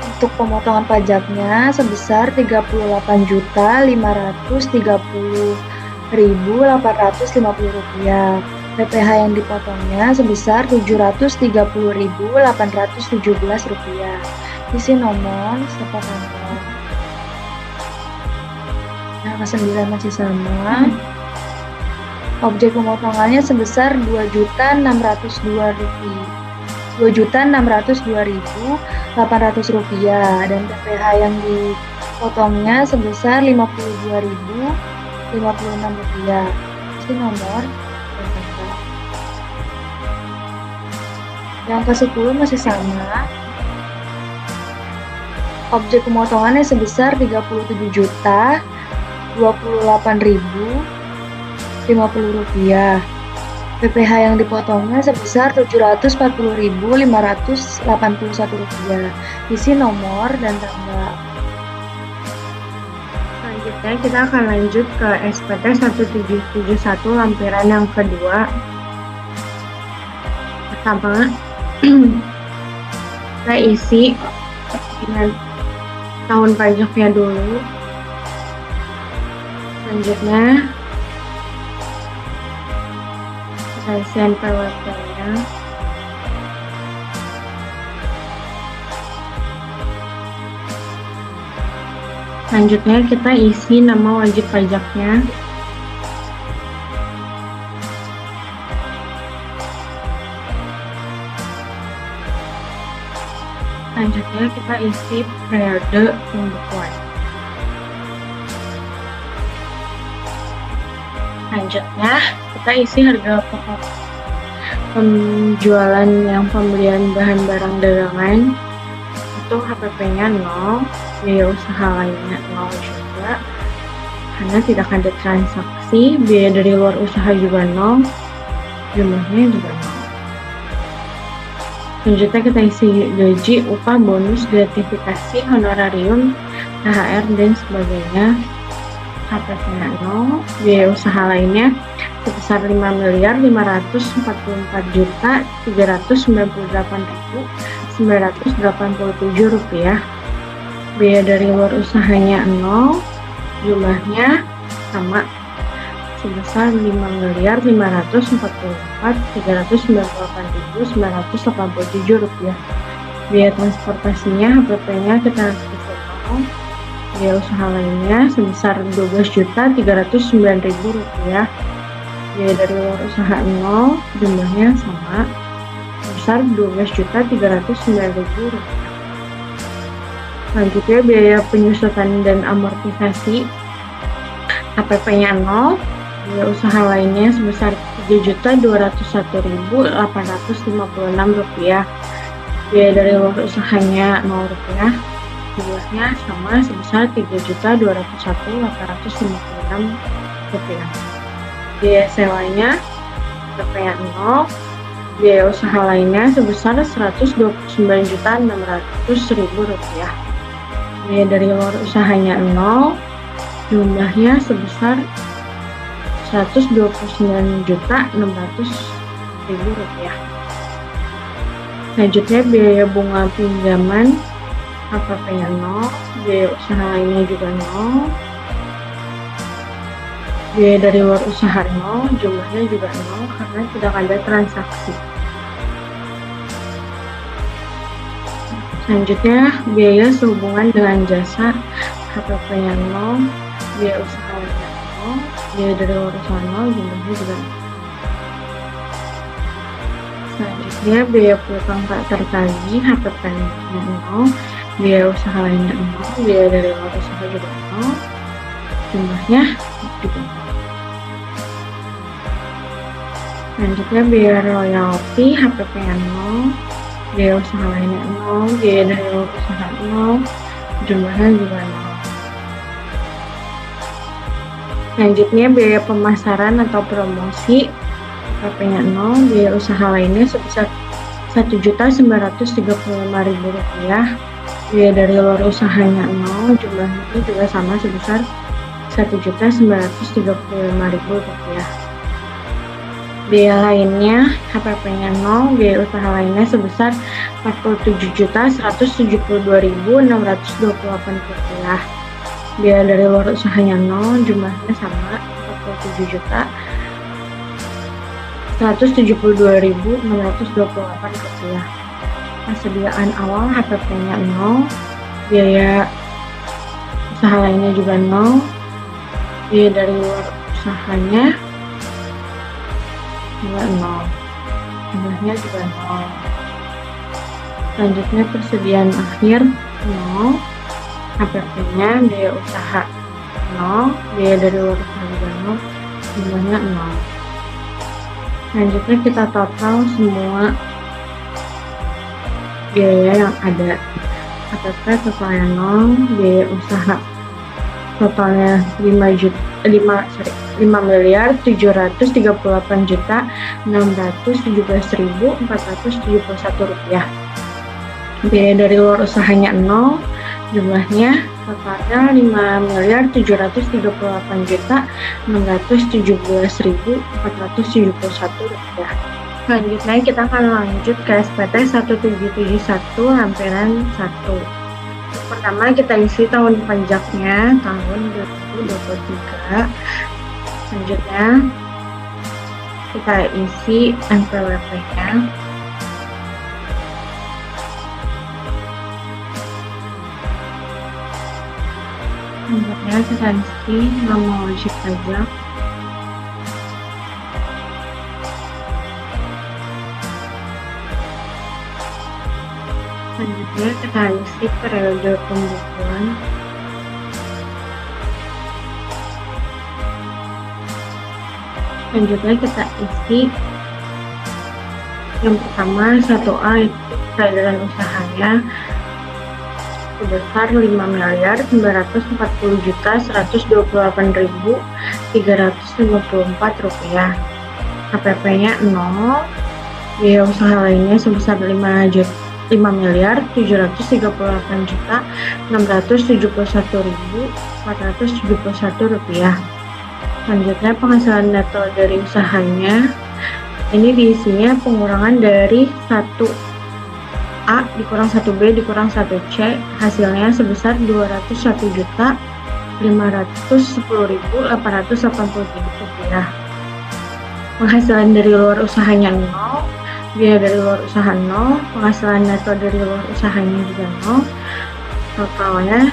Untuk pemotongan pajaknya sebesar Rp35.130.850. PPh yang dipotongnya sebesar Rp730.817. Isi nomor serta tanggal. Yang ke-9 masih sama. Objek pemotongannya sebesar Rp2.602.800 dan PPh yang dipotongnya sebesar Rp52.056. Isi nomor dan tanggal. Yang ke-10 masih sama. Objek pemotongannya sebesar Rp37.028.050. PPh yang dipotongnya sebesar Rp740.581. Isi nomor dan tanggal. Selanjutnya kita akan lanjut ke SPT 1771 lampiran yang kedua. Pertama, kita isi dengan tahun pajaknya dulu. Selanjutnya kita isi NPWP-nya. Selanjutnya kita isi nama wajib pajaknya. Selanjutnya kita isi periode pembukuan. Selanjutnya kita isi harga pokok penjualan yang pembelian bahan barang dagangan. Untuk HPP-nya 0, biaya usaha lainnya 0 juga karena tidak ada transaksi. Biaya dari luar usaha juga 0, jumlahnya juga 0. Selanjutnya kita isi gaji, upah, bonus, gratifikasi, honorarium, THR, dan sebagainya. HPP-nya 0, biaya usaha lainnya sebesar Rp5.544.398.987. Biaya dari luar usahanya 0, jumlahnya sama sebesar 5.544.398.987 rupiah. Biaya transportasinya HPP-nya kita isi 0. Biaya usaha lainnya sebesar 12.309.000 rupiah. Biaya dari luar usaha 0, jumlahnya sama sebesar 12.309.000 rupiah. Selanjutnya biaya penyusutan dan amortisasi HPP-nya 0, biaya usaha lainnya sebesar 3.201.856 rupiah. Biaya dari luar usahanya 0 rupiah, jumlahnya sama sebesar 3.201.856 rupiah. Biaya sewanya HPP-nya 0, biaya usaha lainnya sebesar 129.600.000 rupiah. Biaya dari luar usahanya 0, jumlahnya sebesar 129.600.000 rupiah. Selanjutnya biaya bunga pinjaman HPP-nya 0, biaya usaha lainnya juga 0. Biaya dari luar usaha 0, jumlahnya juga 0 karena tidak ada transaksi. Selanjutnya biaya sehubungan dengan jasa HPP-nya 0, biaya usaha lainnya 0, biaya dari luar usaha 0, jumlahnya juga 0. Selanjutnya biaya piutang tak tertagih HPP-nya 0, biaya usaha lainnya 0, biaya dari luar usaha juga 0, jumlahnya juga 0. Selanjutnya biaya royalti HPP-nya 0, biaya usaha lainnya 0, biaya dari luar usaha 0, jumlahnya juga 0. Selanjutnya biaya pemasaran atau promosi HPP-nya 0, biaya usaha lainnya sebesar 1.935.000 rupiah. Biaya dari luar usahanya 0, jumlahnya juga sama sebesar 1.935.000 rupiah. Biaya lainnya HPP-nya 0, biaya usaha lainnya sebesar 47.172.628 rupiah. Biaya dari luar usahanya 0, jumlahnya sama 47.172.628 rupiah. Persediaan awal HPP-nya 0, biaya usaha lainnya juga 0, biaya dari luar usahanya juga 0, jumlahnya juga 0. Selanjutnya persediaan akhir 0, HPP-nya biaya usaha 0, biaya dari luar usaha juga 0, jumlahnya 0. Selanjutnya kita total semua biaya yang ada. HPP totalnya 0, biaya usaha totalnya 5.738.617.471 rupiah. Biaya dari luar usahanya 0, jumlahnya totalnya 5.738.617.471 rupiah. Selanjutnya kita akan lanjut ke SPT 1771 lampiran 1. Pertama kita isi tahun pajaknya tahun 2023. Selanjutnya kita isi NPWP-nya. Selanjutnya kita isi nama wajib pajak. Selanjutnya kita isi periode pembukuan. Selanjutnya kita isi yang pertama 1A itu peredaran usahanya sebesar 5.128.128.354 rupiah. HPP-nya 0, biaya usaha lainnya sebesar 5.738.671.471 rupiah. Selanjutnya penghasilan neto dari usahanya ini diisinya pengurangan dari 1 1A dikurang 1B dikurang 1C hasilnya sebesar 201.510.883 rupiah. Penghasilan dari luar usahanya 0, biaya dari luar usaha 0, penghasilan neto dari luar usahanya juga 0. Totalnya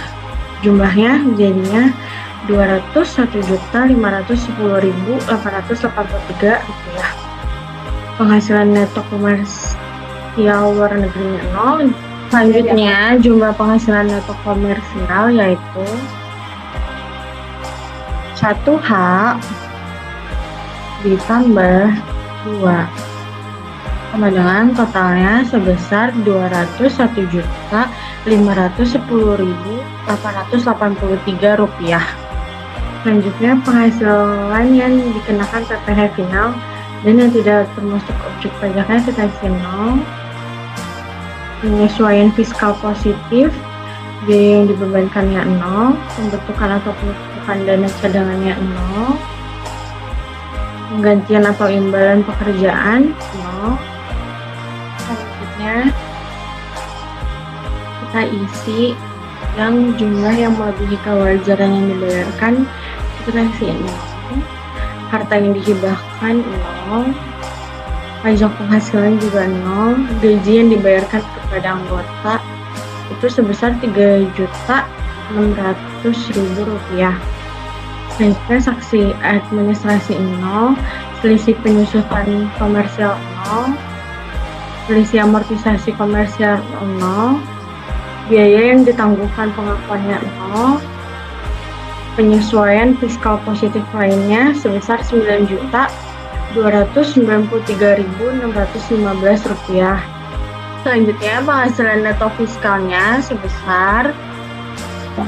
jumlahnya jadinya 201.510.883 rupiah. Penghasilan neto komersial luar negerinya 0. Selanjutnya jumlah penghasilan neto komersial yaitu 1H ditambah 2 sama dengan totalnya sebesar 201.510.883 rupiah. Selanjutnya penghasilan yang dikenakan PPh final dan yang tidak termasuk objek pajaknya kita isi 0. Penyesuaian fiskal positif, biaya yang dibebankannya 0, pembentukan atau penutupan dana cadangannya 0, penggantian atau imbalan pekerjaan 0. Selanjutnya kita isi yang jumlah yang melebihi kewajaran yang dibayarkan, kita isi 0. Harta yang dihibahkan 0, pajak penghasilan juga 0, gaji yang dibayarkan kepada anggota itu sebesar Rp3.600.000 rupiah. Selanjutnya saksi administrasi 0, selisih penyusutan komersial 0, selisih amortisasi komersial 0, biaya yang ditangguhkan pengakuannya 0, penyesuaian fiskal positif lainnya sebesar Rp9.293.615 rupiah. Selanjutnya penghasilan neto fiskalnya sebesar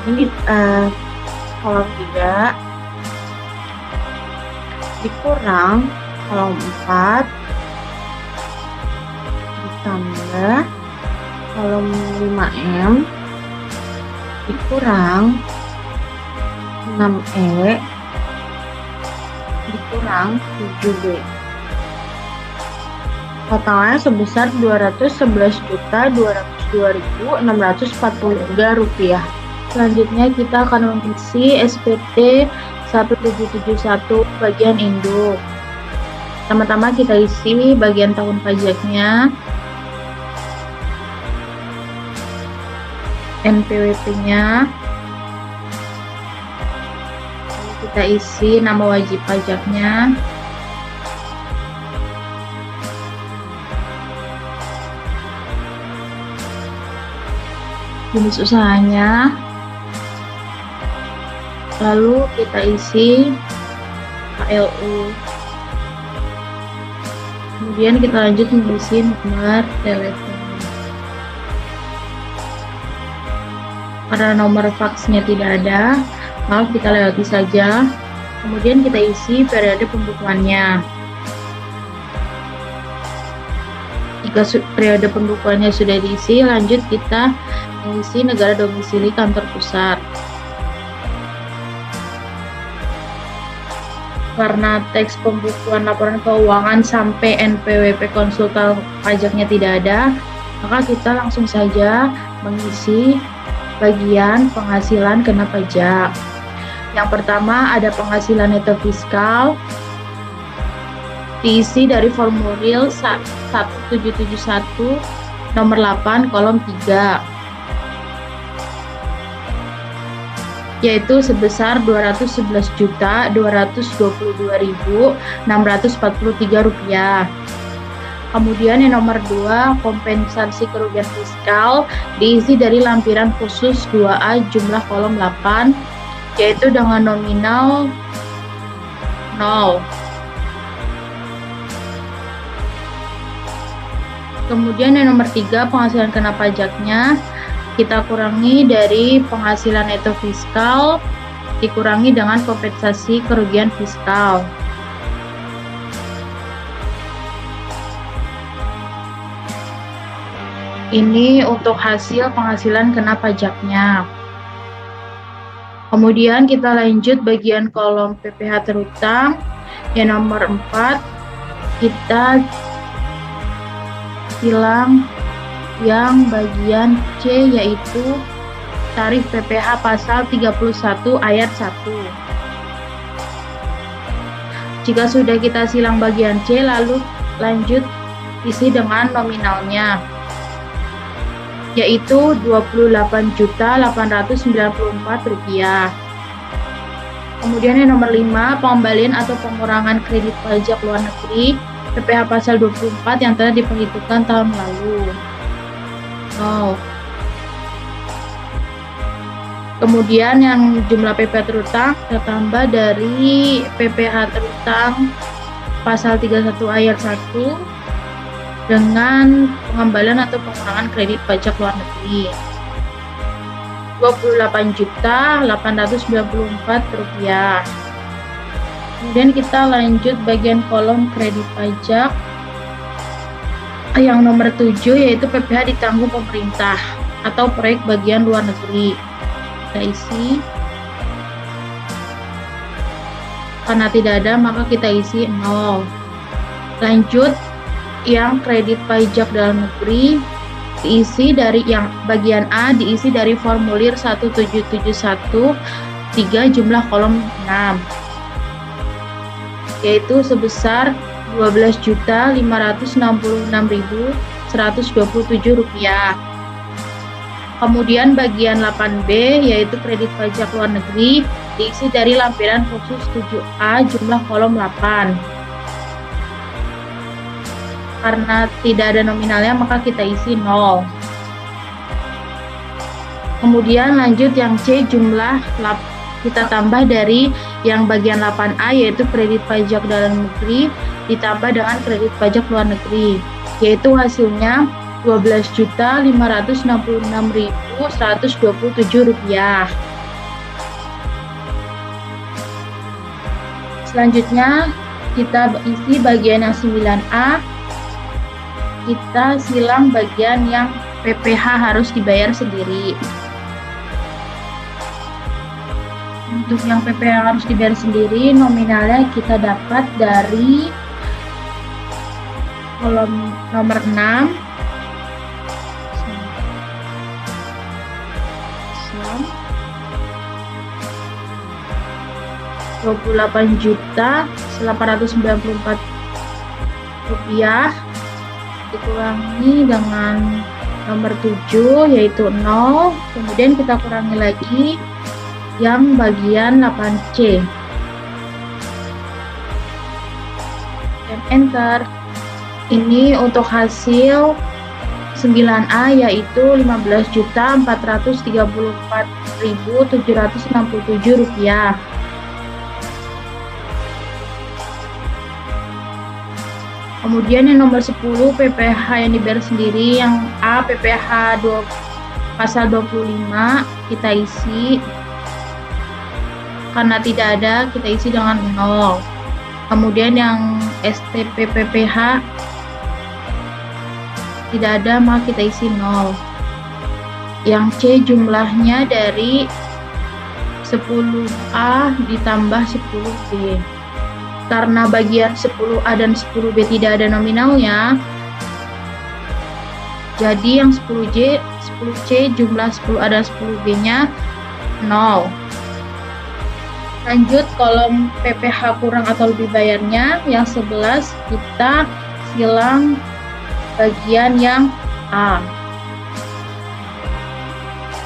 ini kolom 3 dikurang kolom 4 ditambah kolom 5M dikurang 6E dikurang 7B. Totalnya sebesar Rp211.202.643 rupiah. Selanjutnya kita akan mengisi SPT 1771 bagian induk. Pertama-tama kita isi bagian tahun pajaknya, NPWP-nya, kita isi nama wajib pajaknya, jenis usahanya, lalu kita isi KLU, kemudian kita lanjut mengisi nomor telepon. Karena nomor faksnya tidak ada, maka kita lewati saja. Kemudian kita isi periode pembukuannya. Jika periode pembukuannya sudah diisi, lanjut kita mengisi negara domisili kantor pusat. Karena teks pembukuan laporan keuangan sampai NPWP konsultan pajaknya tidak ada, maka kita langsung saja mengisi bagian penghasilan kena pajak. Yang pertama ada penghasilan neto fiskal, diisi dari formulir 1771 nomor 8 kolom 3, yaitu sebesar Rp211.222.643 rupiah. Kemudian yang nomor 2, kompensasi kerugian fiskal, diisi dari lampiran khusus 2A jumlah kolom 8, yaitu dengan nominal 0. Kemudian yang nomor 3, penghasilan kena pajaknya, kita kurangi dari penghasilan neto fiskal, dikurangi dengan kompensasi kerugian fiskal. Ini untuk hasil penghasilan kena pajaknya. Kemudian kita lanjut bagian kolom PPh terutang. Yang nomor 4, kita bilang yang bagian C yaitu tarif PPh pasal 31 ayat 1. Jika sudah kita silang bagian C, lalu lanjut isi dengan nominalnya, yaitu Rp28.894. Kemudian yang nomor 5, pengembalian atau pengurangan kredit pajak luar negeri PPh pasal 24 yang telah diperhitungkan tahun lalu. 0. Kemudian yang jumlah PPh terutang tertambah dari PPh terutang pasal 31 ayat 1 dengan pengembalian atau pengurangan kredit pajak luar negeri Rp28.894. Kemudian kita lanjut bagian kolom kredit pajak yang nomor 7 yaitu PPh ditanggung pemerintah atau proyek bagian luar negeri. Kita isi, karena tidak ada maka kita isi 0. Lanjut yang kredit pajak dalam negeri diisi dari yang bagian A diisi dari formulir 1771 3 jumlah kolom 6 yaitu sebesar Rp12.566.127. Kemudian bagian 8B yaitu kredit pajak luar negeri diisi dari lampiran khusus 7A jumlah kolom 8. Karena tidak ada nominalnya maka kita isi 0. Kemudian lanjut yang C jumlah kita tambah dari yang bagian 8A yaitu kredit pajak dalam negeri ditambah dengan kredit pajak luar negeri, yaitu hasilnya Rp12.566.127. Selanjutnya kita isi bagian yang 9A. Kita silang bagian yang PPh harus dibayar sendiri. Untuk yang PPh harus dibayar sendiri, nominalnya kita dapat dari kolom nomor 6 Rp28.894 dikurangi dengan nomor 7 yaitu 0. Kemudian kita kurangi lagi yang bagian 8C dan enter. Ini untuk hasil 9A yaitu Rp15.434.767. Kemudian yang nomor 10 PPh yang dibayar sendiri, yang A PPh pasal 25 kita isi, karena tidak ada kita isi dengan 0. Kemudian yang STP PPh tidak ada maka kita isi 0. Yang C jumlahnya dari 10A ditambah 10B. Karena bagian 10A dan 10B tidak ada nominalnya, jadi yang 10C jumlah 10A dan 10B-nya 0. Lanjut kolom PPh kurang atau lebih bayarnya, yang 11 kita silang bagian yang A.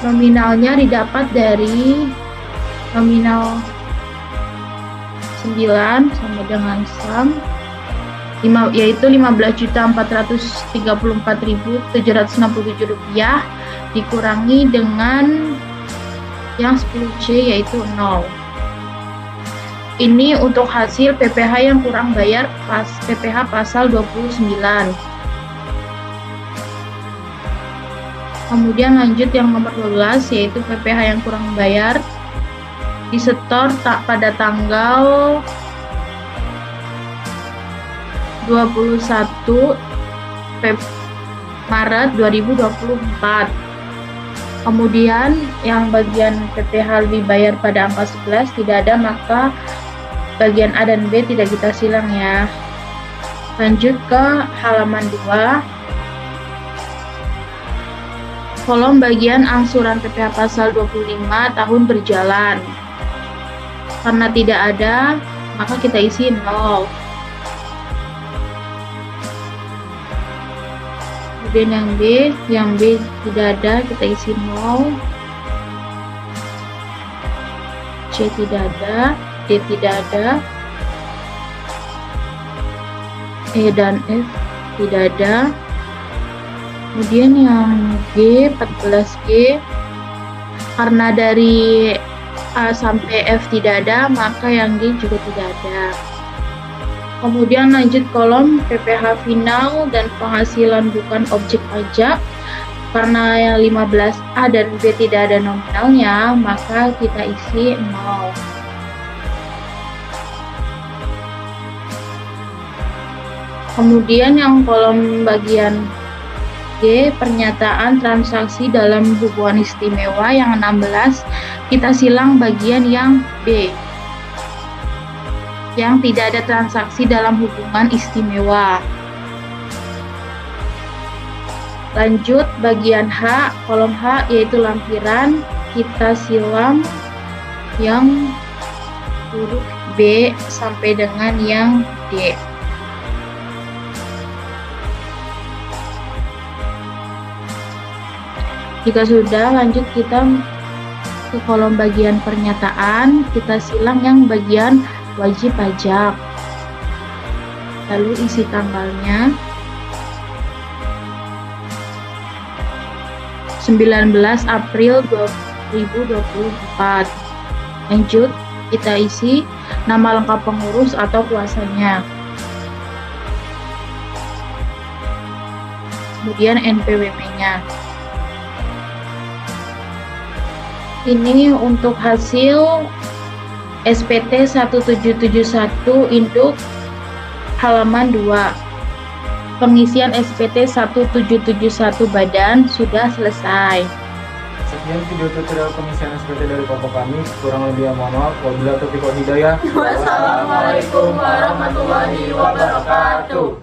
Nominalnya didapat dari nominal 9 sama dengan sum yaitu Rp15.434.767 dikurangi dengan yang 10C yaitu 0. Ini untuk hasil PPh yang kurang bayar pas PPh pasal 29. Kemudian lanjut yang nomor 12 yaitu PPh yang kurang bayar disetor pada tanggal 21 Maret 2024. Kemudian yang bagian PPh dibayar pada angka 11 tidak ada, maka bagian A dan B tidak kita silang ya. Lanjut ke halaman 2. kolom bagian angsuran PPh pasal 25 tahun berjalan. Karena tidak ada, maka kita isi 0. Kemudian yang B tidak ada, kita isi 0. C tidak ada, D tidak ada, E dan F tidak ada. Kemudian yang G, 14G, karena dari A sampai F tidak ada, maka yang G juga tidak ada. Kemudian lanjut kolom PPh final dan penghasilan bukan objek pajak. Karena yang 15A dan B tidak ada nominalnya, maka kita isi 0. Kemudian yang kolom bagian G, pernyataan transaksi dalam hubungan istimewa yang 16, kita silang bagian yang B, yang tidak ada transaksi dalam hubungan istimewa. Lanjut bagian H, kolom H yaitu lampiran, kita silang yang huruf B sampai dengan yang D. Jika sudah, lanjut kita ke kolom bagian pernyataan, kita silang yang bagian wajib pajak. Lalu isi tanggalnya 19 April 2024. Lanjut, kita isi nama lengkap pengurus atau kuasanya. Kemudian NPWP-nya. Ini untuk hasil SPT 1771 induk halaman 2. Pengisian SPT 1771 badan sudah selesai. Sekian video tutorial pengisian SPT dari kelompok kami. Kurang lebih mohon maaf. Wabillahi taufiq wal hidayah. Wassalamualaikum warahmatullahi wabarakatuh.